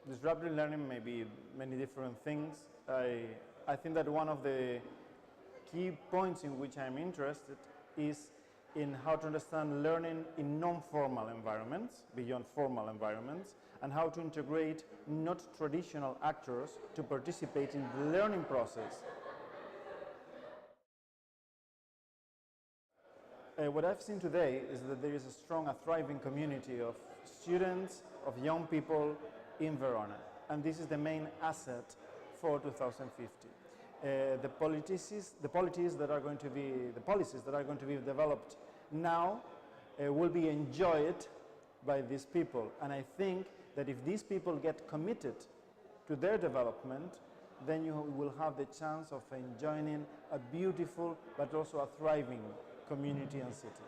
Disruptive learning may be many different things. I think that one of the key points in which I'm interested is in how to understand learning in non-formal environments, beyond formal environments, and how to integrate not traditional actors to participate in the learning process. What I've seen today is that there is a strong, thriving community of students, of young people in Verona, and this is the main asset for 2050. The policies that are going to be developed now will be enjoyed by these people, and I think that if these people get committed to their development, then you will have the chance of enjoying a beautiful but also a thriving community and city.